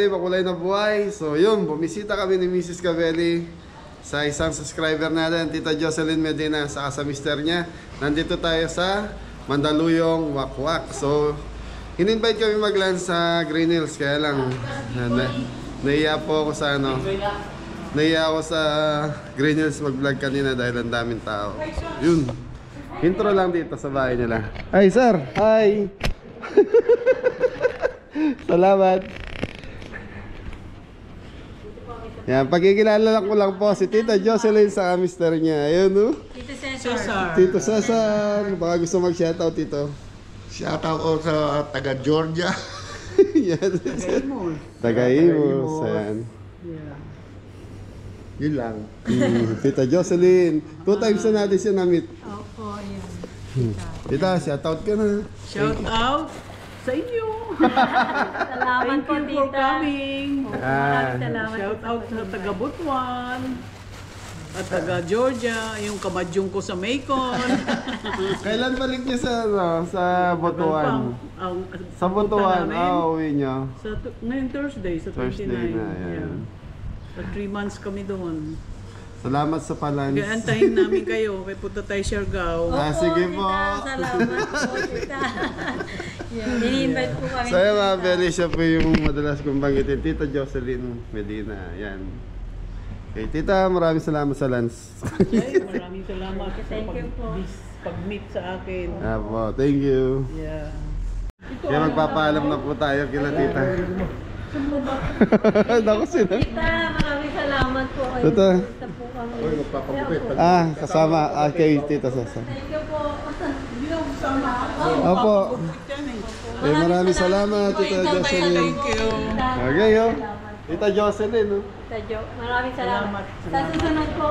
Kabeli, makulay na buhay. So yun, bumisita kami ni Mrs. Kabeli sa isang subscriber natin, Tita Jocelyn Medina, saka sa mister niya. Nandito tayo sa Mandaluyong, Wakwak. So in-invite kami mag-lunch sa Green Hills, kaya lang nahiya po ako sa nahiya ako sa Green Hills mag-vlog kanina dahil ang daming tao. Yun, intro lang dito sa bahay nila. Hi sir, hi. Salamat. Yan, pagkikilala lang ko lang po si Tita Jocelyn sa mister niya. Ayun, no? Tito Cesar. Tito Cesar. Baka gusto mag-shoutout, Tito. Shoutout ko sa taga Georgia. Yan. Taga-Imos. Ayan. Yeah. Yun lang. Tita Jocelyn. 2 times na natin siya na-meet. Opo, yan. Tita, shoutout ka na. Shout out sa inyo. Salamat Thank po, you for tita. coming. Maraming salamat. Shout out sa taga Butuan at taga Georgia, yung kamadyong ko sa Macon. Kailan balik niyo sa, sa Butuan? Sa Butuan, uwi niyo. Ngayong Thursday, sa 29. Thursday na, yan. Sa 3 months kami doon. Salamat sa palans. Kaya antayin namin kayo, kay punta tayo Siargao. Ah, sige po. Tita, salamat po, tita. Yan, ini-invite po kami. So yun mga Beli, siya po yung madalas kong banggitin, Tita Jocelyn Medina. Yan. Okay, Tita, maraming salamat sa lunch. Ay, maraming salamat sa Thank you po. pag-meet sa akin. Apo, thank you. Yeah. Kaya magpapaalam na po tayo kila Tita. Naku sila. Tita, maraming salamat po. Ay, Tita. gusto po kami. Uy, magpapagupit. Kasama kay Tita Sasa. Thank you po. Hindi na kasama ako. Opo. Yan eh. Maraming salamat, Tita Jocelyn. Thank you. Okay, yo. Tita Jocelyn, no? Tita Jo, maraming salamat. Sa susunod po.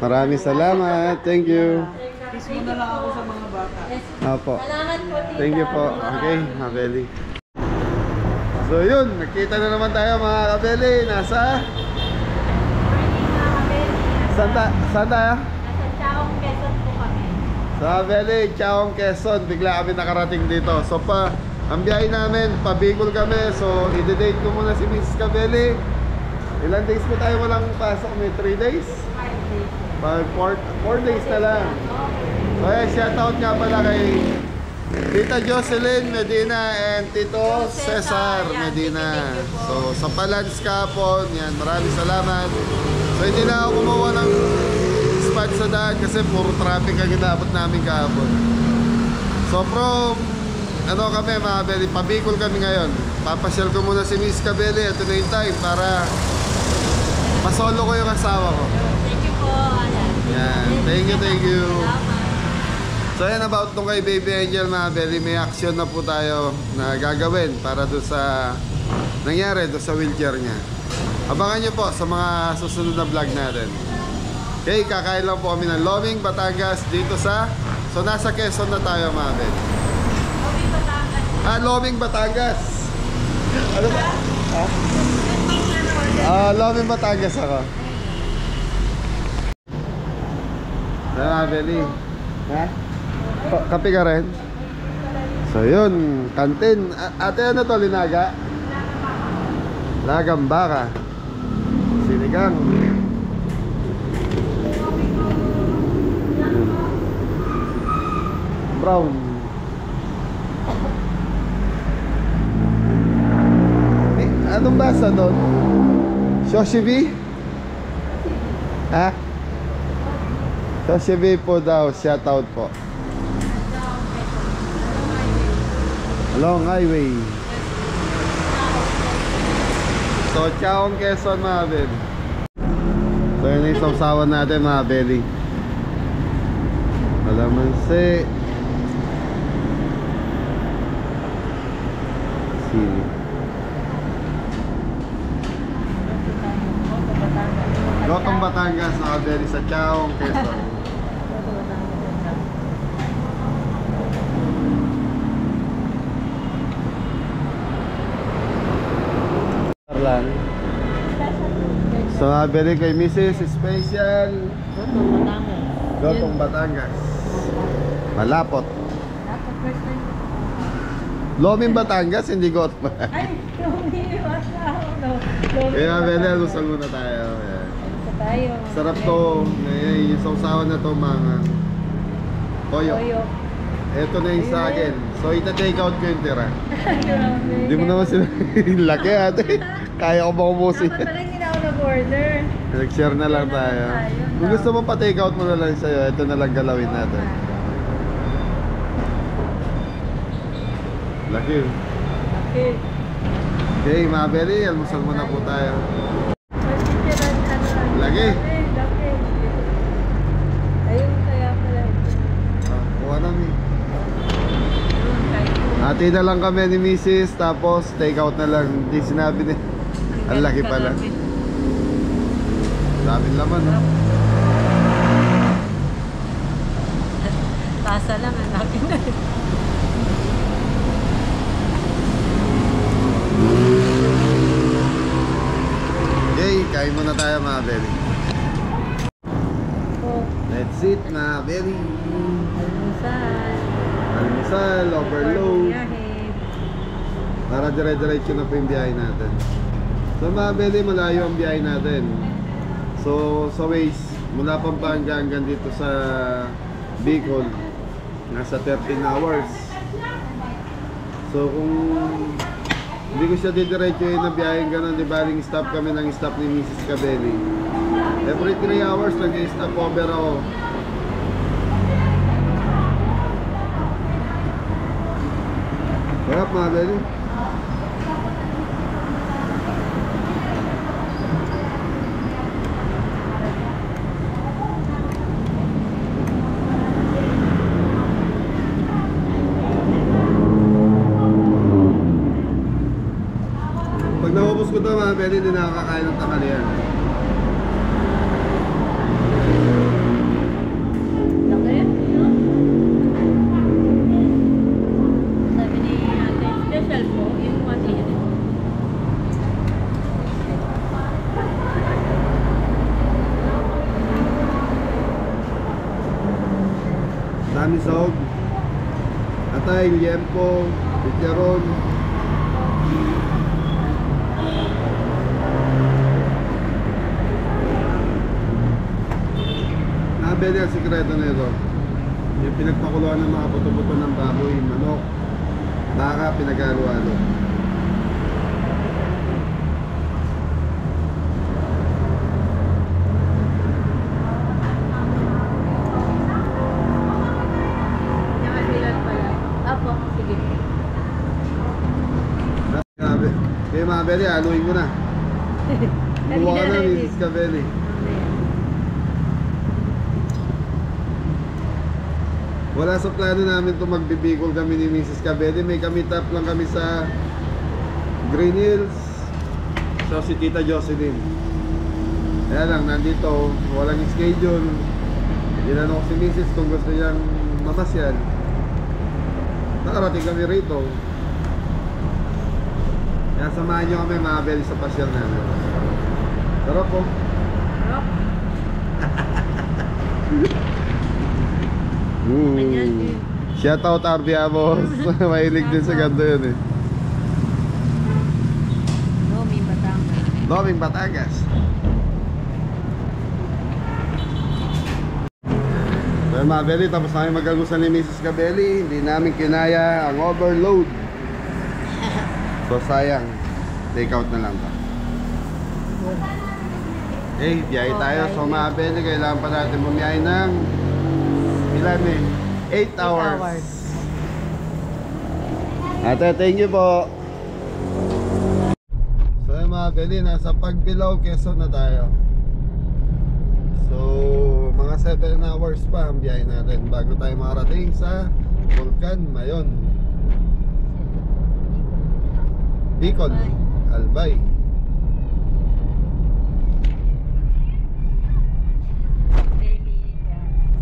Maraming salamat. Thank you. Kiss mo na lang ako sa mga bata. Yes. Opo. Salamat po, tita. Thank you po. Okay, Mabeli. So yun, nakita na naman tayo mga kabeli. Nasa? Saan tayo? Nasa Chaong, Quezon po kami. Sa Kabeli, Chaong, Quezon. Bigla kami nakarating dito. So ang biyahe namin, pabigol kami. So i-date ko muna si Mrs. Kabeli. Ilang days po tayo walang pasok? May 3 days? 4 days na lang. So shoutout nga pala kay Tita Jocelyn Medina and Tito Cesar Medina. So sa Palans kahapon, yan, maraming salamat. So hindi na ako gumawa ng spot sa daan kasi puro traffic ang inabot namin kahapon. So from kami mga Kabeli, pabikol kami ngayon. Papasyal ko muna si Miss Kabeli. Ito na yung time para masolo ko yung asawa ko. Thank you po, Alan. Yan, thank you. Salamat. So yan, about nung kay Baby Angel mga Kabeli, may action na po tayo na gagawin para doon sa nangyari doon sa wheelchair niya. Abangan nyo po sa mga susunod na vlog natin. Okay, kakain lang po kami ng Loming, Batangas dito sa... So nasa Quezon na tayo mga Kabeli. Loming, Batangas. Ano ba? Loming, Batangas ako. Mga Kabeli. Ha? Kape ka rin? So yun, kantin. Ate, ano to, linaga? Lagang baka. Sinigang. Brown. Anong basa doon? Shoshibi? Ha? Shoshibi po daw, shoutout po. Long highway. So, Chaong, Quezon mga Beli. So, yun yung sausawan natin mga Beli. Kalamansi. Sili. Lotong Batangas mga Beli sa Chaong, Quezon. So, nabili kay Mrs. Special Lotong Batangas. Malapot. Loming Batangas, hindi ko pa. Ay, lumiwas na ako, no? Kaya Bel, lusal muna tayo. Ayan. Sa tayo. Sarap to. Yung sausawan na to, mga toyo. Toyo. Ito na yung sa akin. So, ita-take out ko yung tira. Grabe. Hindi mo naman sila laki ate. Kaya ko ba kumusin? Dapat pala hindi na ako nag-order. Nag-share na lang tayo. Kung gusto mo pa-take out mo na lang sa'yo, ito na lang galawin natin. Laki. Okay. Okay, mga Beli, almusal muna po tayo. Lagi. Lagi. Ayun kaya pala. Kuha lang eh. Ayun kayo. Ati na lang kami ni Mrs. Tapos take out na lang. Hindi sinabi ni. Ang laki pala. Daming laman, no? Tasa lang ang laki na. Okay, kain muna tayo mga Beli. Oh, Let's eat mga Beli. almusal. Almusal, overload. Biyahe. Para dire-diretso na po yung biyahe natin. So mga Beli, malayo ang biyahe natin. So sa Waze, mula Pampanga hanggang dito sa Bicol, nasa 13 hours. So kung hindi ko siya didiretsuhin na biyahe gano'n, di baling stop kami ng stop ni Mrs. Cabelli. Every 3 hours nag-stop over ako. Sarap mga Beli. Pag naubos ko ito mga Beli, hindi nakakakain ng tanghalian. Laki, no? Sabi ni ate, special po, yung wati yun. Dami sahog. Atay, liempo, picharon. Beli, ang sikreto nito, yung pinagpakuluan ng mga buto-buto ng baboy, manok, baka, pinag-halo-halo. Nakasilan pala. Apo, sige. Grabe. Kaya mga Beli, haluin ko na. Buwa ka na, Mrs. Cabelli. Wala sa plano namin to magbibigol kami ni Mrs. Cabelli. May kami tap lang kami sa Green Hills. So si Tita Jocelyn. Kaya lang, nandito, walang schedule. Ginano ko si Mrs. kung gusto niyang mamasyal. Nakarating kami rito. Kaya samahan niyo kami mga Beli sa pasyal namin. Sarap po. Rock. Shout out RB Amos. Mahilig din sa ganito yun eh. Loming Batangas. Loming Batangas. Well mga Beli, tapos namin mag-agusan ni Mrs. Cabelli. Hindi namin kinaya ang overload. So sayang, take out na lang ba. Okay, biyahe tayo. So mga Beli, kailangan pa natin bumiyahe ng ilan eh? 8 hours. Ate, thank you po. So yung mga Beli, nasa Pagbilao, Quezon na tayo. So mga 7 hours pa ang biyahe natin bago tayo makarating sa Volcan Mayon, Bicol, Albay.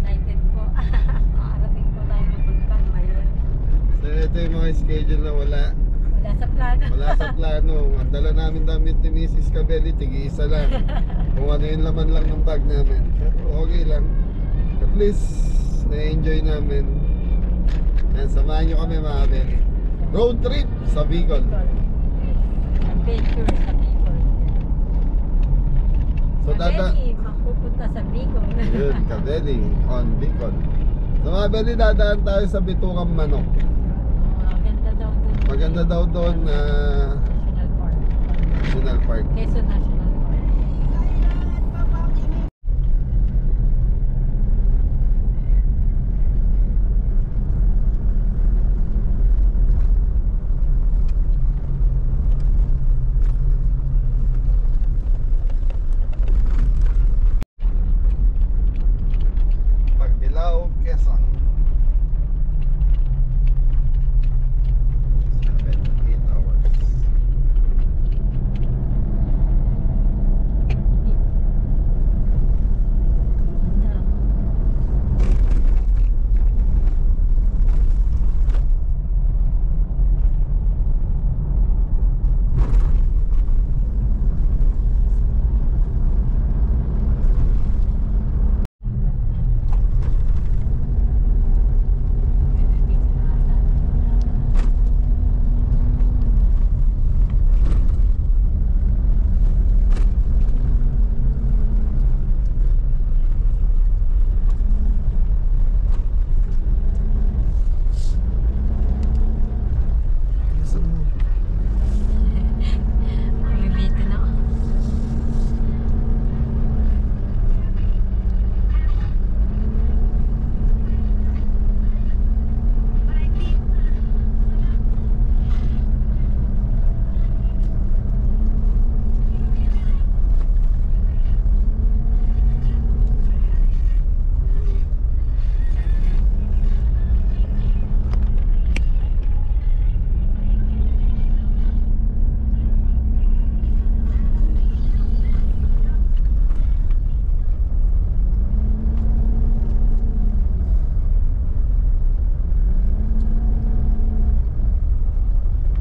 Excited po. Makarating po tayo ng Bulkan ngayon. So ito yung mga schedule na wala Wala sa plano. Wala sa plano. Ang dala namin damit ni Mrs. Cabelli, tig-isa lang. Kung ano yung laman lang ng bag namin. Pero okay lang. At least, na-enjoy namin. Ayan, samahan nyo kami mga Cabelli. Road trip sa Bicol. Adventure sa Bicol. So dada Kadeli, mapupunta sa Bicol. yun, Kadeli on Bicol. So mga Beli, dadaan tayo sa Bitucang Manok. Maganda daw doon. Maganda daw doon National Park. National Park. Quezon National Park. Pagbilao, Quezon. 7-8 hours. Ganda. Quezon mo. Mabibitin na ako.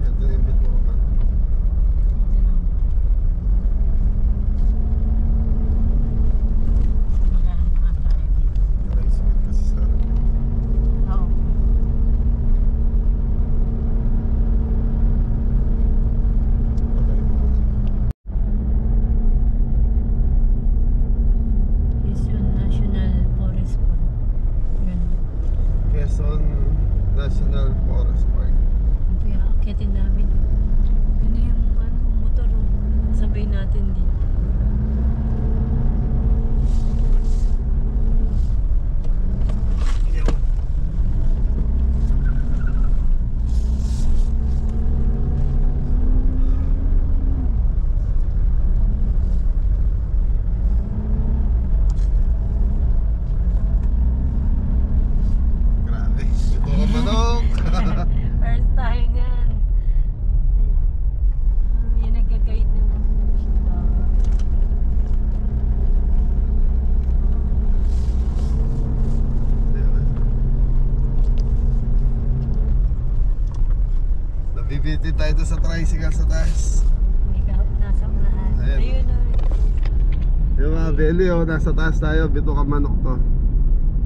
Ito yung Bitucang Manok. Ito na. Maghahanap tayo. Tricycle kasi sa harap. Oo. Patay mo muna. Quezon National Forest Park. Yun. Quezon National Forest Park. Kaya akitin namin. Yun na yung motor. Sabay natin din. Grabe. Bitucang Manok. First time yan. Yan nagkagayad ng Nabibitin tayo doon sa tricycle sa taas. may nasa unahan. Ayan. Ayun o. Yung mga Beli, oh, nasa taas tayo, Bitucang Manok to.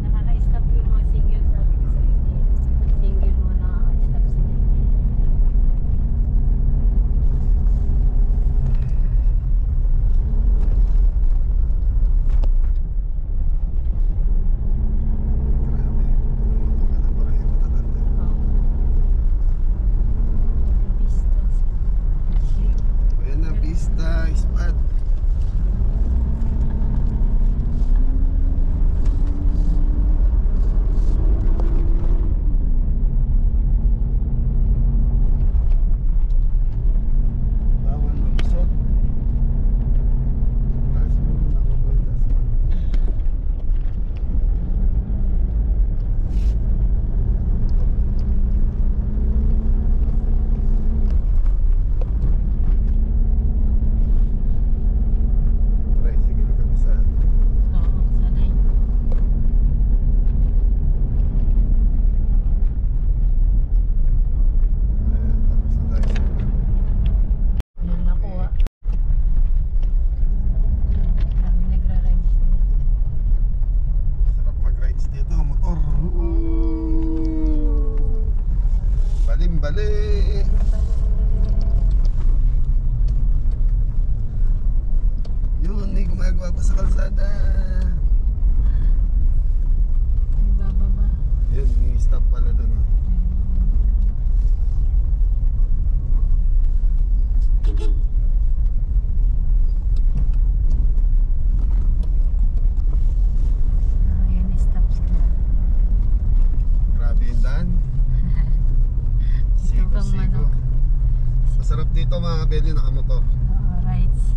Nakaka-stop yung mga single, sabi ko sa inyo. Single mo nakaka-stop sila. Grabe. Tumutugan na parang yung matatanda. Oo. Vistas. Ayan na, Vista, Spot. Belly, nakamotor. Rides.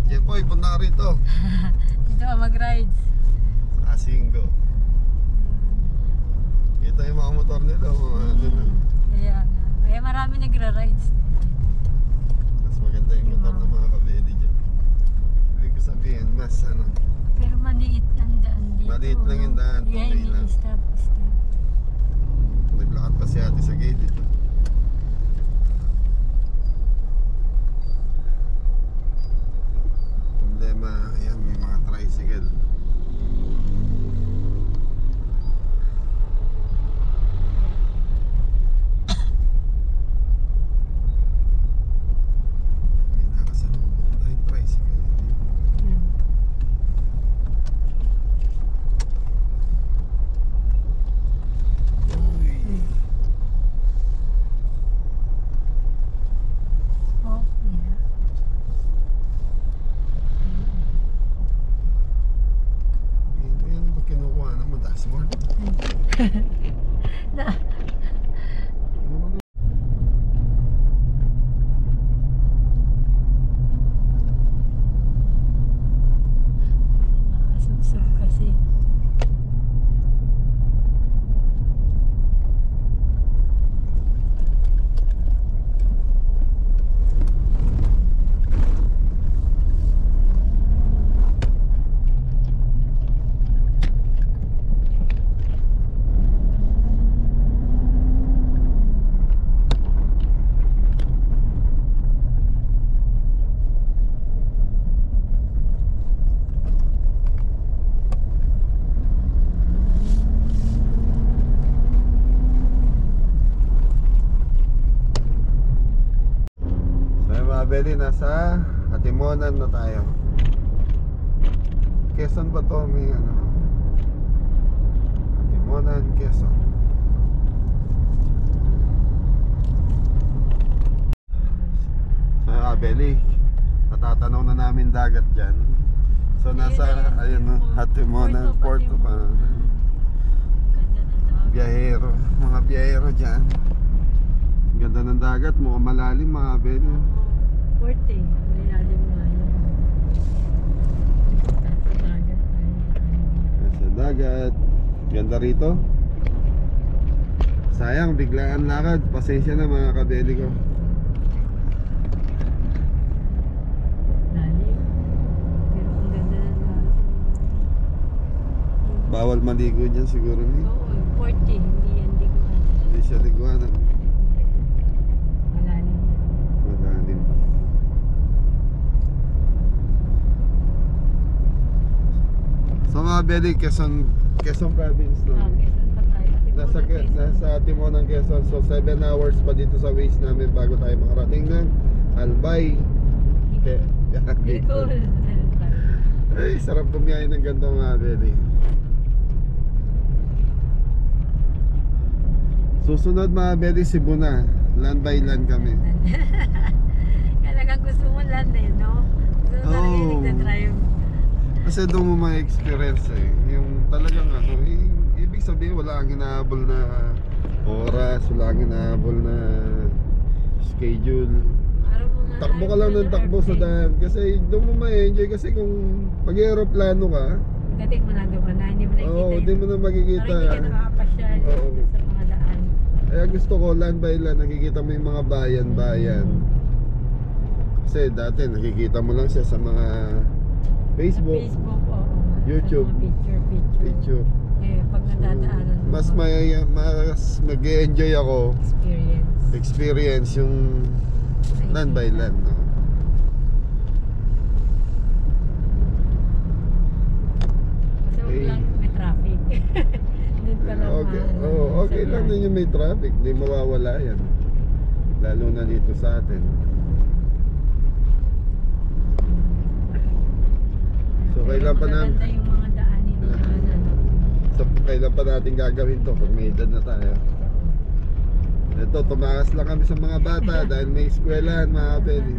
Jepoy, punta ka rito. Dito ka mag-rides. Asinggo. Kita yung mga motor nila, mga ano. Kaya nga. Kaya marami nagra-rides. Mas maganda yung motor ng mga kabeli dyan. Ibig ko sabihin, mas ano. Pero maliit ang daan dito. Maliit lang yung daan, Yeah, okay lang. stop. Naglakad pa si ate sa gate dito. Problema, ayan, may mga tricycle. May nakasalubong tayong tricycle. Yan. Uy. Oh, yeah. Ano ba kinukuha na mo? Dashboard? Na, Ano ba? nakasubsob kasi. Belly, nasa Atimonan na tayo. Quezon ba to? May ano? Atimonan, Quezon. So Belly, natatanaw na namin dagat dyan. So nasa, ayun no, Atimonan, Porto pa. Ganda ng dagat. Biyahero, mga biyahero dyan. Ganda ng dagat, mukhang malalim mga Belly. Porte, nilalim nga yun. Nasa dagat tayo. Nasa dagat. Ganda rito. Sayang, biglaan lakad. Pasensya na mga kabeli ko. Lalim. Pero ang ganda ng dagat. Bawal maligo dyan siguro ni. Oo, porte, hindi yan liguan. Hindi siya liguanan. Malalim yan. Malalim. So mga Belly, Quezon province no? Quezon pa tayo. Nasa Timonan, Quezon. So 7 hours pa dito sa ways namin bago tayo makarating ng Albay. Bicol. Ay, sarap bumiyahe ng ganito mga Belly. Susunod mga Belly, Cebu na. Land by land kami. Talagang gusto mo land eh, no? Gusto mo Oh. talaga nagda-drive. Kasi doon mo ma-experience eh. Yung talagang ano, ibig sabihin wala kang hinahabol na oras, wala kang hinahabol na schedule. Araw mo nga Takbo ka lang ng takbo sa daan. Kasi doon mo ma-enjoy. Kasi kung mag-aeroplano ka, Dating mo na doon ka na, hindi mo nakikita oo, hindi mo na makikita. Parang hindi ka nakakapasyal Oo. sa mga daan. Kaya gusto ko land by land, nakikita mo yung mga bayan-bayan. Kasi dati nakikita mo lang siya sa mga Facebook, Sa Facebook, oo. YouTube. Sa mga picture. picture. Eh, pag nadadaanan mo, Mas mag-enjoy ako experience. yung land by land, no? Kasi huwag lang may traffic. Doon ka lang Okay, okay sa lang biyahe. din yung may traffic, hindi mawawala yan. Lalo na dito sa atin. So kailan pa namin Maganda yung mga daanin dito na ano. So kailan pa natin gagawin to pag may edad na tayo. Ito, tumakas lang kami sa mga bata dahil may eskwelahan mga kapeli.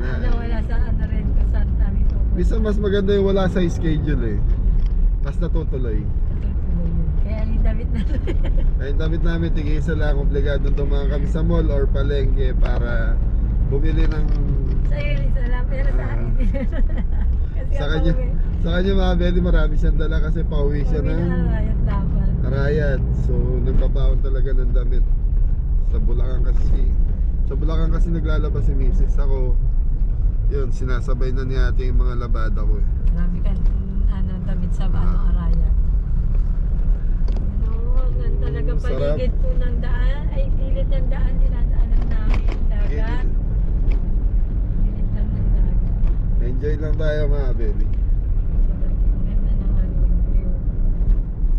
Wala sa ano rin kung saan kami pupunta. Minsan mas maganda yung wala sa schedule eh. Mas natutuloy. Natutuloy yun. Kaya Ayan yung damit na. Ay, damit namin, tigisa lang, obligado dumaan kami sa mall or palengke para bumili ng... Sa'yo rin lang, pero sa akin. Kasi Sa ako kanya, eh. sa kanya mga Beli, marami siyang dala kasi pauwi siya Uwi ng na arayat dapat. Arayat. So, nagpapaon talaga ng damit. Sa Bulacan kasi naglalabas si Mrs. Ako, yun, sinasabay na ni ate yung mga labada ko eh. Grabe ka, damit sa arayat. Nan talaga Sarap. paligid po ng daan, ay gilid ng daan, dinadaanan namin, dagat. Gilid lang ng dagat. Enjoy lang tayo mga Beli. Sarap, ganda ng view.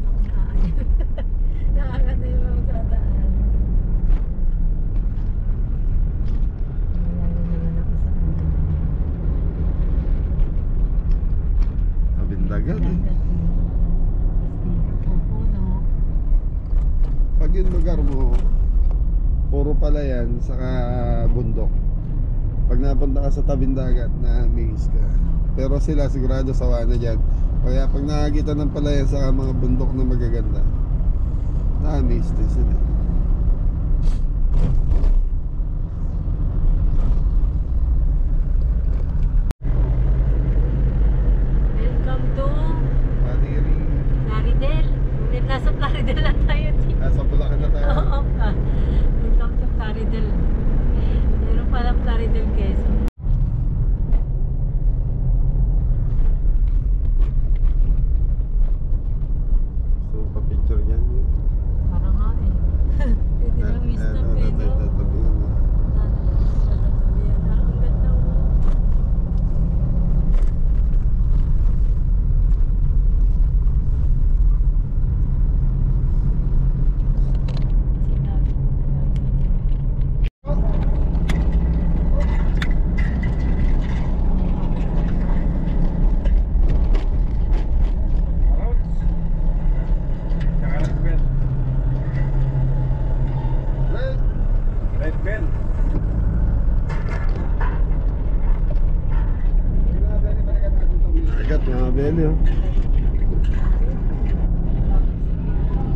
Ako naayon. Nakakanta yung mga dadaan. Malayo naman ako sa Tabindagan eh. dagat. Dito po puno. Pag yung lugar mo, puro palayan, saka bundok. Pag napunta ka sa tabing dagat, na-amaze ka. Pero sila sigurado sawa na dyan. Kaya pag nakakita ng palayan saka mga bundok na magaganda, na-amaze din sila. Welcome to Paliri. Plaridel. Nasa Plaridel lang tayo dito. Nasa Bulacan na tayo. Oo pa. Welcome to Plaridel. Meron palang Plaridel Quezon. So, pa-picture yan. Parang nga eh. Pwede lang miss na pwede. Tatabihan mo. Ang ganda mo. Sinabi ko na lagi. Right. Agat mga Beli oh.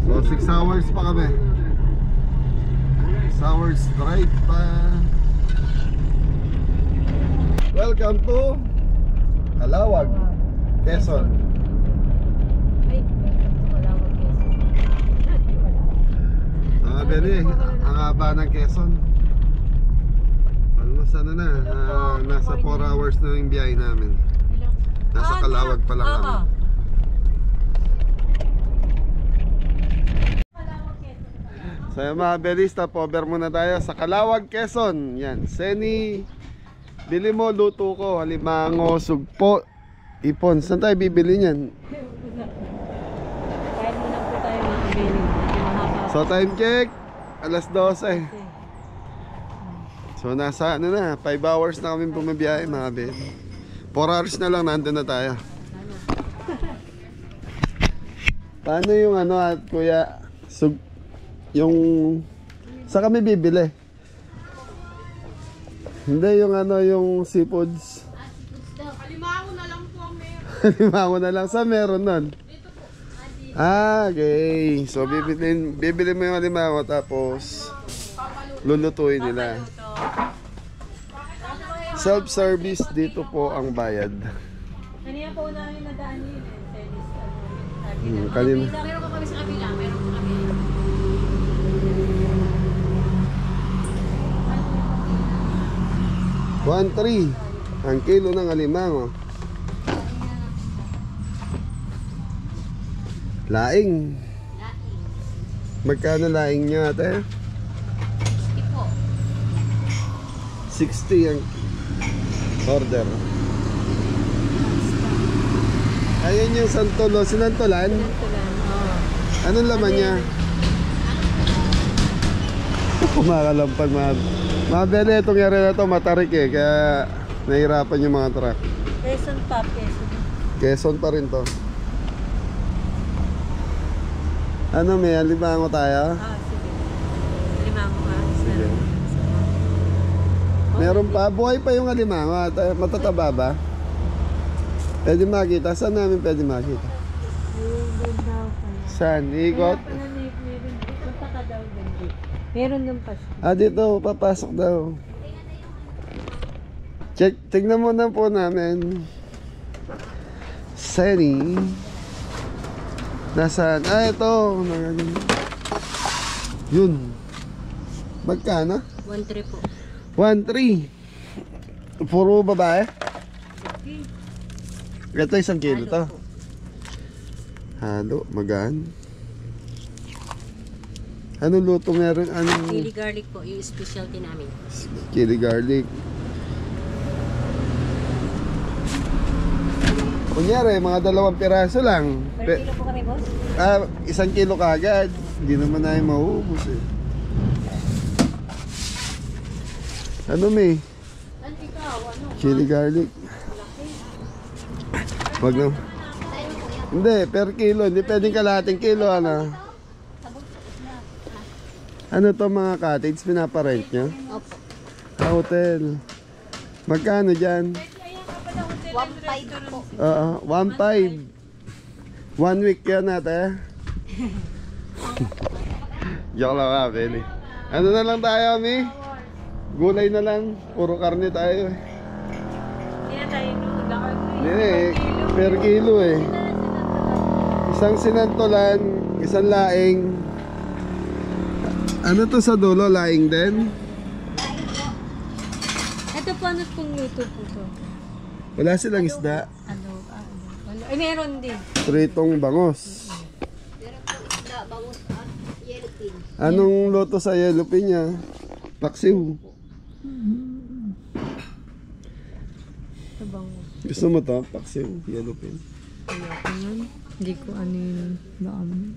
So 6 hours pa kami. 6 hours drive pa. Welcome to Calawag, Quezon. Ay, welcome to Calawag, Quezon. Wala. Mga Beli, ang haba ng Quezon. Almost ano na, nasa 4 hours na yung biyahe namin. Nasa Calawag pa lang kami. So yung mga Beli, stop over muna tayo sa Calawag, Quezon. Yan, Seni, bili mo, luto ko, halimango, sugpo, ipon. Saan tayo bibili niyan? Kahit mo lang po tayo mga Beli. Mahaba. So time check, alas 12. So nasa ano na, 5 hours na kami bumabiyahe mga Beli. 4 hours na lang, nandun na tayo. Paano yung ano at kuya, yung, sa kami bibili? Hindi, yung ano, yung seafoods. Alimango na lang po ang meron. Halimango na lang. Saan meron nun? Okay. So, bibili mo yung halimango tapos lulutuin nila. Self-service, dito po ang bayad. Kanina po namin nadaan yun eh. Kanina. Meron ka kami sa kabila. Meron ka kami. 1.3 ang kilo ng halimango. Laing. Magkano laing nyo ate? 60 ang order. Ayan yung santolo. Sinantolan? Anong laman niya? Kumakalampag mga Beli, itong yari na to matarik eh. Kaya nahirapan yung mga truck. Quezon pa, Quezon. Quezon pa rin to. Ano, may halimango tayo? Sige. Limango ka. Sige. Meron pa, buhay pa yung halimango. Matataba ba? Pwede makita. Saan namin pwede makita? Saan? Ikot? Kaya pala meron. Punta ka daw din. Meron nung pasko. Ah, dito. Papasok daw. Check. Tignan mo na po namin. Sunny. Nasaan? Ah, ito. Yun. Magkano? 1-3 po. 1-3. Puro babae? Ito 1 kilo to. Halo, magaan. Ano luto meron? Ano? Chili garlic po, yung specialty namin. Chili garlic. Kunyari, mga 2 piraso lang. Per kilo po kami, boss? 1 kilo kagad. Hindi naman na yung mauubos eh. Ano may? Chili garlic. Wag na. Hindi, per kilo. Hindi pwedeng kalahating kilo, ano? Ano to mga cottage? Pinaparent nyo? Opo. Hotel. Magkano dyan? 1.5 po. 1.5. 1 week yan natin. Joke lang ka, Beli. Ano na lang tayo, Mi? Gulay na lang. Puro karne tayo eh. Hindi na tayo nung Hindi per kilo eh. Isang sinantolan, isang laing. Ano to sa dulo? Laing din? Ito po, ano pong luto po to? Wala silang isda. Ano? Ay, meron din. Pritong bangos. Anong luto sa yellowfin niya? Paksiw. Ito bang? Gusto mo to? Paksiw, yellowfin. Ayoko nun. Hindi ko ano yun.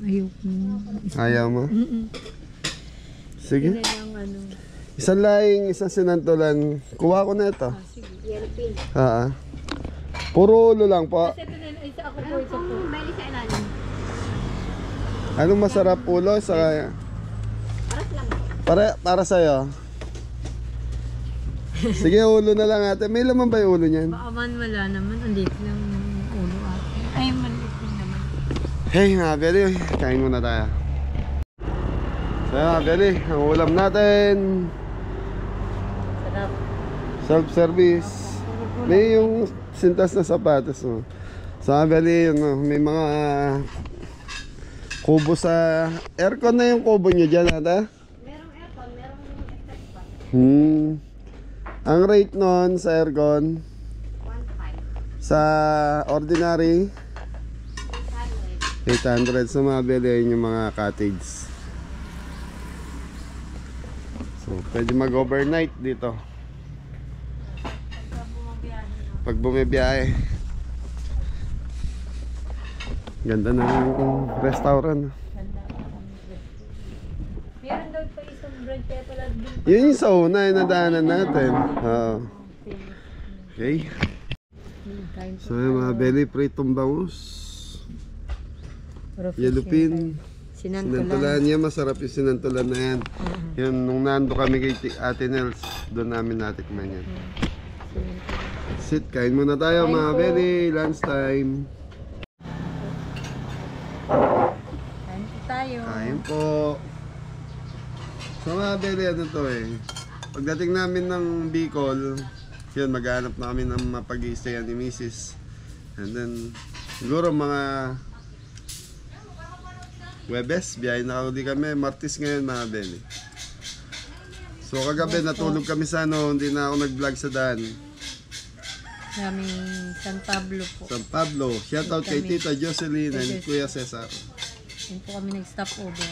Ayoko nun. Ayaw mo? Sige. Hindi lang ano. Isang laing, isang sinantolan. Kuha ko na ito. Sige. Yellowfin. Puro ulo lang po. Kasi ito na, isa ako po, isa po. Bali sa ilalim. Anong masarap ulo sa Paras lang po. para sa'yo? Sige, ulo na lang ate. May laman ba yung ulo niyan? Baka man wala naman. Andito lang yung ulo ate. Ay, maliit lang naman. Hey mga Beli, kain muna tayo. So mga Beli, ang ulam natin. Sarap. Self-service. May yung sintas na sapatos mo. So mga Beli, may mga kubo sa aircon na yung kubo nyo dyan ata? Merong aircon, merong electric fan. Ang rate nun sa aircon 1.5. sa ordinary 800 sa mga Beli yung mga cottage. So pwede mag-overnight dito pag bumibiyahe. Ganda ng restaurant. Meron daw pa isang branch kaya pala din. Yun yung sa una yung nadaanan natin. Okay. So yung mga Beli, pritong bangus, yellowfin, sinantolan niya. Masarap yung sinantolan na yan. Yun, nung nando kami kay Ate Nels, doon namin natikman yan. Sit, kain muna tayo mga Beli, lunch time. Kain po tayo. Kain po. So mga Beli, ano to eh. Pagdating namin ng Bicol, yun, maghanap na kami ng mapag-i-stayan ni Mrs. And then, siguro mga Webes, biyahe na uli kami. Martes ngayon mga Beli. So kagabi natulog kami sa ano, hindi na ako nag-vlog sa daan. Naming San Pablo po. San Pablo, shoutout kay Tita Jocelyn and Kuya Cesar. Yun po kami nag-stop over.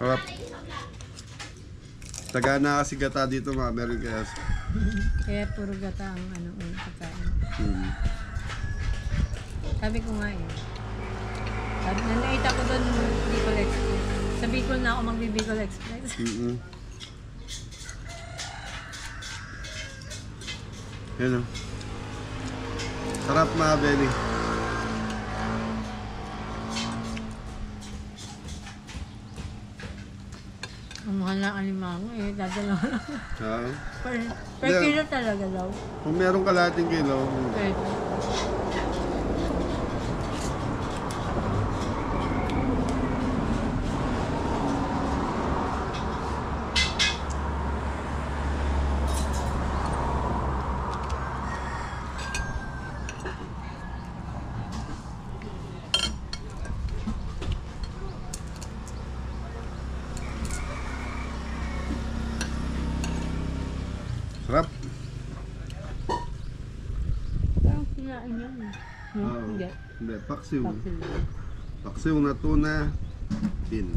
Harap. Taga na kasi gata dito mga meron kaya. Kaya puro gata ang ano, pagkain. Sabi ko nga eh. Sabi, nanaita ko doon Bicol Express. Sa Bicol na ako magbi-Bicol Express. Yan o. Sarap mga Beli. Ang Mahal na alimango eh. Dadalaw lang. Ah. Per Yeah. kilo talaga daw. Kung meron kalating kilo, Pwede. sarap. Parang kinain yan eh. Ah, Hindi. Hindi, paksiw. Paksiw. Paksiw na tuna, tin.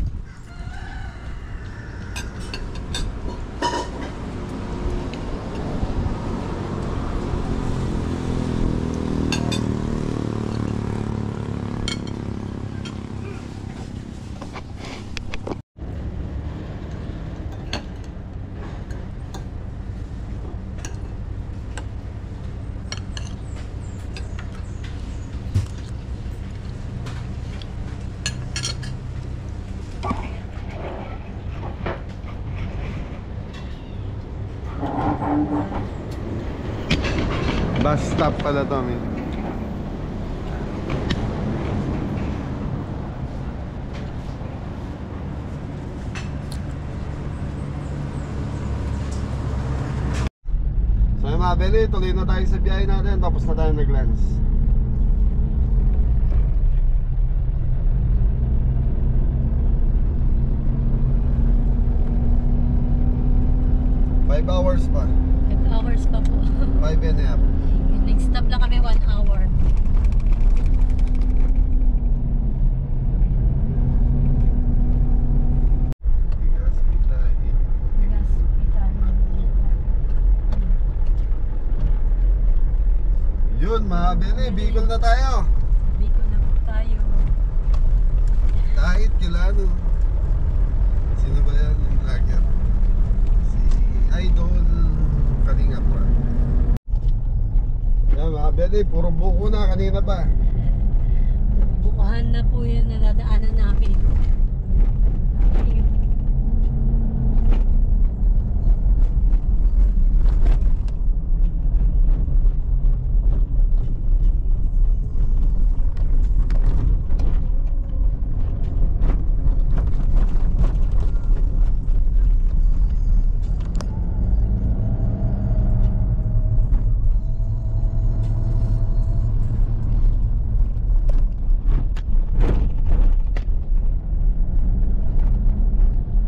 Bus stop pala to, min. So yung mga beli, tuloy na tayo sa biyahe natin. Tapos na tayo nag-lunch. Five hours pa. 5 hours pa po. 5.5. Next stop na kami 1 hour. Bigas, pita, Gas, pitan. yun mga beli, Bicol na tayo. Bicol na po tayo. Kahit kilano. Sino ba yan yung vlogger? Si Idol Kalinga Prad. Yan mga beli, puro buko na kanina pa. Bukuhan na po yun na nadaanan namin.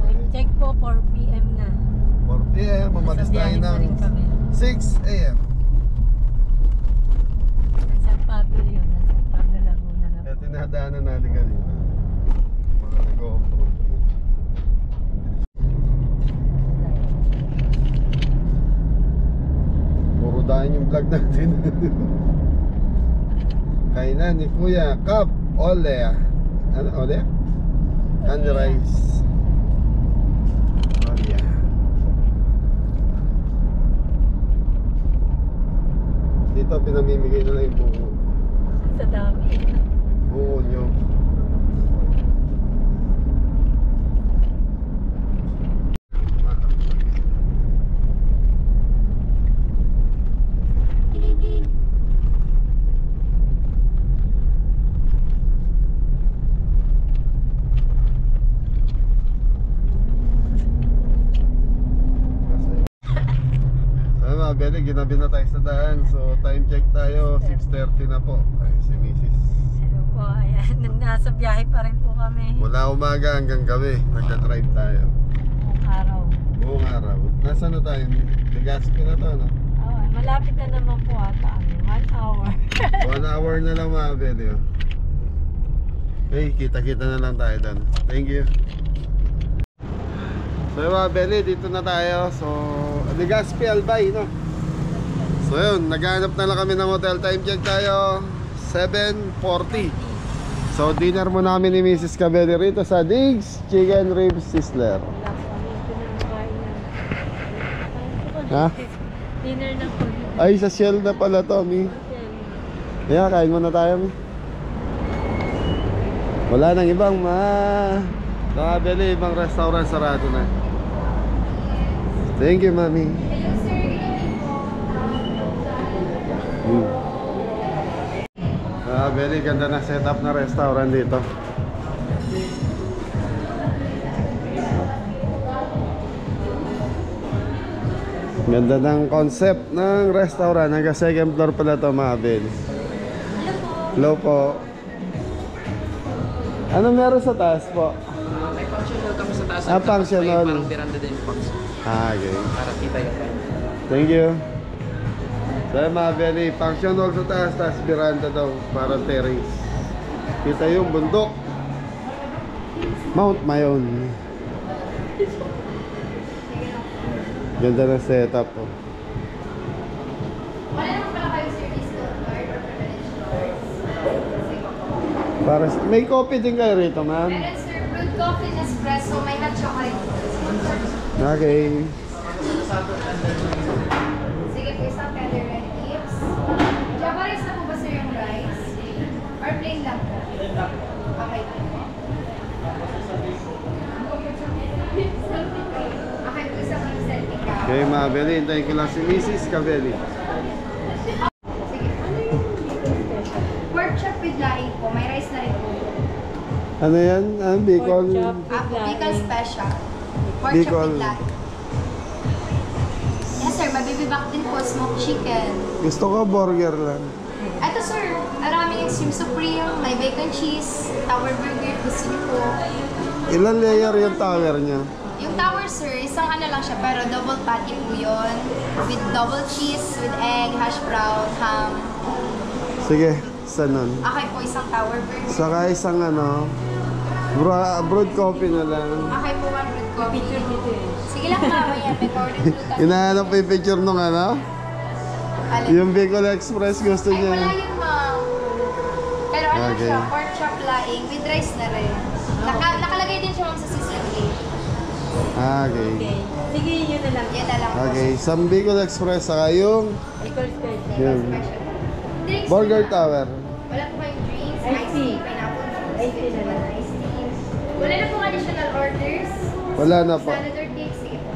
Time check po, 4 PM na. 4 p.m. Mamalis Nasa tayo biyahe pa ng rin kami. 6 a.m. Nasa Pablo yun, nasa Pablo Laguna na Kaya po. tinadaanan natin kanina. Mga nag-off-road. Puro dahil yung vlog natin. Kainan ni Kuya Kap Ole. Ano? Ole? And rice. Ole. Dito pinamimigay na lang yung buko. Sa dami. Buko nyo. Sana Beli, ginabi na tayo sa daan. So time check tayo, 6:30 na po. Ay, si Mrs. Hello po, ayan. Nasa biyahe pa rin po kami. Mula umaga hanggang gabi, nagka-drive tayo. Buong araw. Buong araw. Nasaan na tayo? Legazpi na to, no? Oh, malapit na naman po ata kami. 1 hour. 1 hour na lang mga Beli. Oh. Okay, kita-kita na lang tayo doon. Thank you. So yung mga Beli, dito na tayo. So, Legazpi, Albay, no? So yun, naghanap na lang kami ng hotel. Time check tayo, 7:40. So dinner mo namin ni Mrs. Cabelli rito sa Diggs Chicken Ribs Sizzler. Wala po kami pinakain na. Ha? Dinner na po. Ay, sa Shell na pala to, Mi. Kaya, kain muna tayo, Mi. Wala nang ibang Cabelli, ibang restaurant sarado na. Thank you, Mami. Very ganda na setup na restaurant dito. Ganda ng concept ng restaurant. Hanggang second floor pala ito, Mabel. Hello po. Ano meron sa taas po? May function hall kami sa taas. Function hall. Parang veranda din yung function. Okay. Para kita yung Thank you. So, Mabel, function hall sa taas, taas veranda daw. Parang terrace. Kita yung bundok. Mount Mayon. Ganda na setup po. Wala naman pala kayo service to card or preferential. Para, may coffee din kayo rito, ma'am? Meron sir, brewed coffee, Nespresso, may hot chocolate. Okay. Sige po, isang feather red tips. Java rice na po ba sir yung rice? Or plain lang po? Okay. Okay po, isang selfie ka. Okay, Mabel, hintayin ko lang si Mrs. Cabelli. Sige. Pork chop with laing po, may rice na rin po. Ano yan? Bicol? Bicol special. Pork Bicol. chop with laing. Yes sir, mabibibak din po, smoked chicken. Gusto ko burger lang. Ito sir, maraming extreme supreme, may bacon cheese, tower burger, gusto niyo po. Ilan layer yung tower niya? Yung tower sir, isang ano lang siya, pero double patty po yun. With double cheese, with egg, hash brown, ham. Sige, isa nun. Okay po, isang tower burger. Saka isang brewed coffee na lang. Okay po, one with coffee. Sige lang mamaya, may order po tayo. Inahanap ko yung picture nung ano? Alin? Yung Bicol Express gusto Ay, wala niya. yun ma'am. Pero ano Okay. siya, pork chop laing with rice na rin. Nakalagay din siya ma'am sa CCTV. Okay. Okay. Sige, yun na lang. Yan na lang. Okay, isang Bicol Express saka yung Icon special. yun. Drinks Burger na. Tower. Wala po kayong drinks, Iced iced tea. tea, pineapple juice, Iced tea na lang. iced tea. Wala na pong additional orders. Wala na po. Salad or cake, sige po.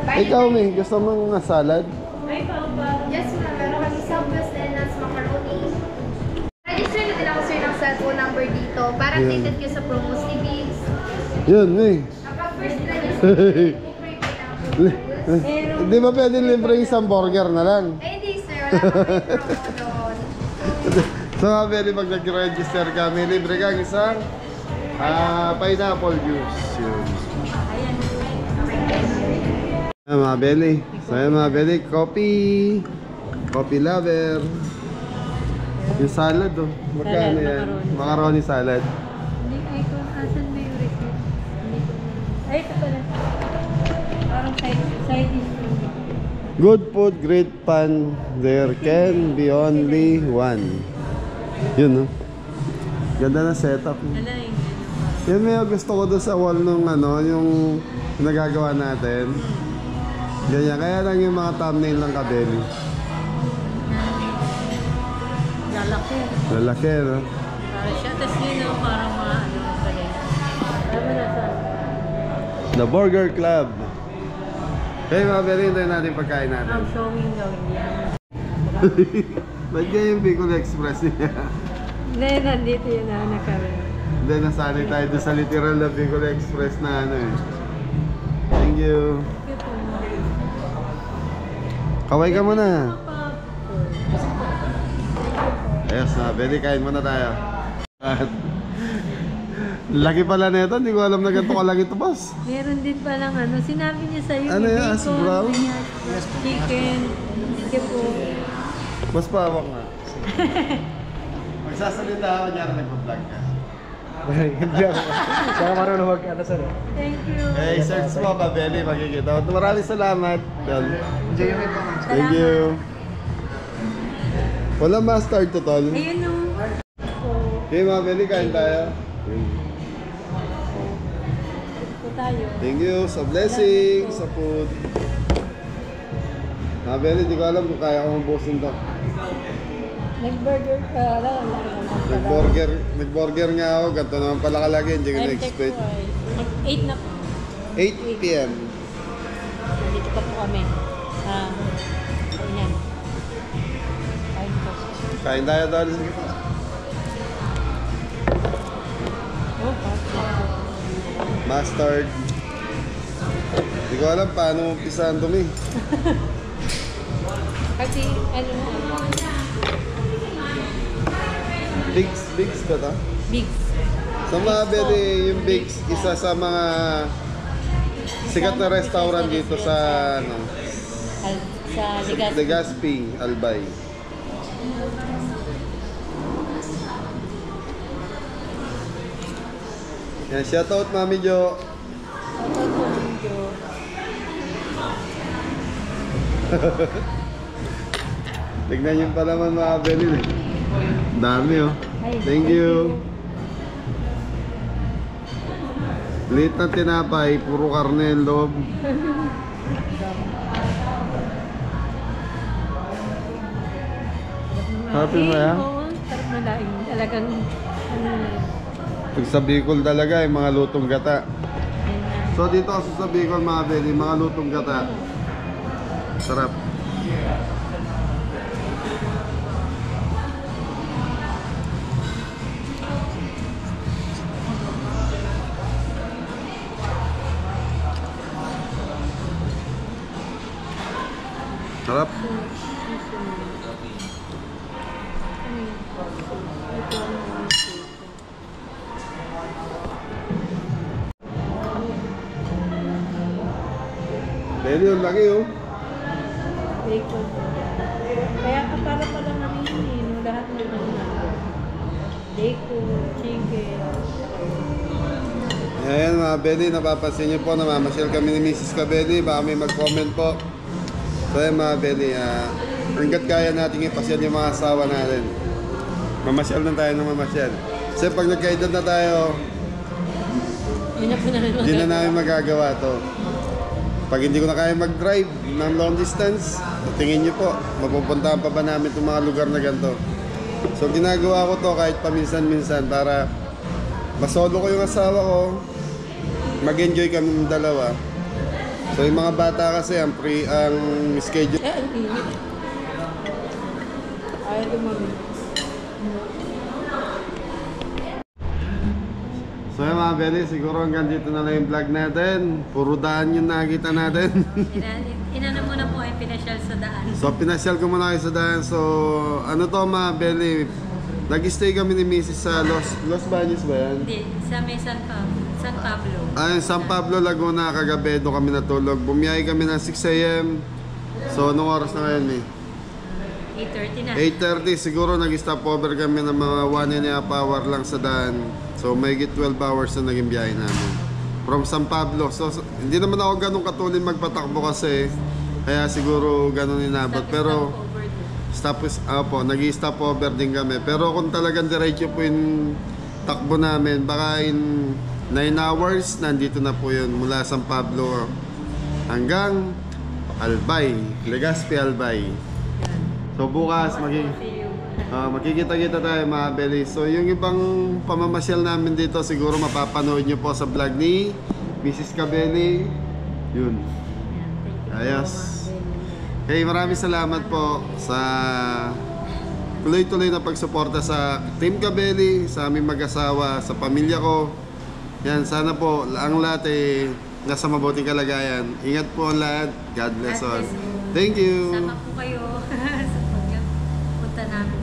Ikaw, May, gusto mo ng salad? Ay, pa. Yes ma'am, meron kami Southwest Lenas macaroni. Register na din ako sir ng cellphone number dito para Yeah. updated kayo sa promos ni Biggs. Yun, May. Kapag first register, free pineapple juice. Di ba pwede libre isang burger na lang? Eh hindi sir, wala pa kayong promo doon. So, Mabel, pag nag-register ka, may libre kang isang pineapple juice. Yun. Mabel, so yun, Mabel, coffee lover. Yung salad, oh. Magkano Salad, yan? macaroni. Macaroni salad. Hindi ko, asan ba yung receipt? Hindi ko. Ay, ito pala. Parang side dish. Good food, great fun. There can be only one. Yun, no? Ganda na setup. Wala yung Yan may gusto ko doon sa wall nung yung nagagawa natin. Ganyan, kaya lang yung mga thumbnail ng Cabelli. lalaki. Lalaki, no? Para siya, tapos yun o, parang mga ano pa rin. Tama na sa... The Burger Club. Hey, Mabel, hintayin natin pagkain natin. Ang showing daw, hindi naman. Ba't kaya yung Bicol Express niya? Hindi, nandito yun na nakaroon. Hindi, nasanay tayo doon sa literal na Bicol Express na ano eh. Thank you. Kaway ka muna. Ayos na, Beli, kain muna tayo. Laki pala na ito, hindi ko alam na ganito kalaki ito, boss. Meron din palang ano, sinabi niya sa'yo, Ano may yan, as bacon, brown? may chicken, sige po. Mas pawak nga. Magsasalita ako niya na nagpa-vlog ka. Hindi ako. Saka marunong mag-ano sir. Thank you. Eh, search mo ka, Beli, makikita. Maraming salamat. Tol. Enjoy yung ito. Thank you. Wala mustard to, Tol. Ayun o. Okay, mga Beli, kain tayo. Ito tayo. Thank you sa blessing, sa food. Mga Beli, di ko alam kung kaya ko mabusin to. Nag-burger ka lang. Nag-burger nga ako, ganito naman pala kalaki, hindi ko na-expect. 8 na po. 8 p.m. Dito pa po kami sa kainan. Kain po. Kain tayo doon. Oh, okay. Mustard. Hindi ko alam paano umpisahan dumi. Kasi, ano, Bigs ba ito? Bigs. Sa mga beli, yung Bigs, isa sa mga sikat na restaurant dito sa ano, Sa Legazpi. Legazpi, Albay. Yan, shoutout Mami Jo. Shoutout po, Minjo. Tignan yung palaman mga beli. Dami oh. Thank you. Liit na tinapay, puro karne yung loob. Happy ba yan? Oo, sarap na laing. Talagang, ano na. Pag sa Bicol talaga, yung mga lutong gata. Yan na. So dito kasi sa Bicol mga beli, mga lutong gata. Sarap. Sarap. Beli, yung laki oh. Bacon. Kaya para pala namin lahat ng ano. Bacon, chicken. Ayan mga Beli, napapansin niyo po, namamasyal kami ni Mrs. Kabeli. Baka may mag-comment po. So ayan mga Beli, hanggat kaya natin ipasyal yung mga asawa natin. Mamasyal na tayo ng mamasyal. Kasi pag nagkaedad na tayo, Yun na po namin hindi na namin magagawa to. Pag hindi ko na kaya mag-drive ng long distance, tingin niyo po, mapupuntahan pa ba namin itong mga lugar na ganito. So ginagawa ko to kahit paminsan-minsan para masolo ko yung asawa ko, mag-enjoy kami ng dalawa. So yung mga bata kasi ang schedule. ang init. Ayaw dumami. So yung mga Beli, siguro hanggang dito na lang yung vlog natin. Puro daan yung nakikita natin. Inano mo na po ay pinasyal sa daan. So pinasyal ko muna kayo sa daan. So ano to mga Beli, nag-stay kami ni Mrs. sa Los Baños ba yan? Hindi, sa may San Pablo. Ay, San Pablo, Laguna, kagabi doon kami natulog. Bumiyahe kami ng 6 a.m. So anong oras na ngayon eh? 8:30 na. 8:30 siguro nag-stop over kami ng mga 1.5 hour lang sa daan. So may 12 hours na naging biyahe namin from San Pablo. So hindi naman ako ganun katulin magpatakbo kasi kaya siguro ganun inabot. Pero nag-stop over din kami. Pero kung talagang diretso po yung takbo namin, baka in 9 hours nandito na po yun mula San Pablo hanggang Albay, Legazpi, Albay. So bukas makikita-kita tayo mga Beli. So yung ibang pamamasyal namin dito siguro mapapanood nyo po sa vlog ni Mrs. Kabeli. Yun. Ayos. Okay, maraming salamat po sa tuloy-tuloy na pagsuporta sa Team Kabeli, sa aming mag-asawa, sa pamilya ko. Yan, sana po ang lahat nasa mabuting kalagayan. Ingat po ang lahat. God bless all. Thank you. Sama po kayo sa pagpunta namin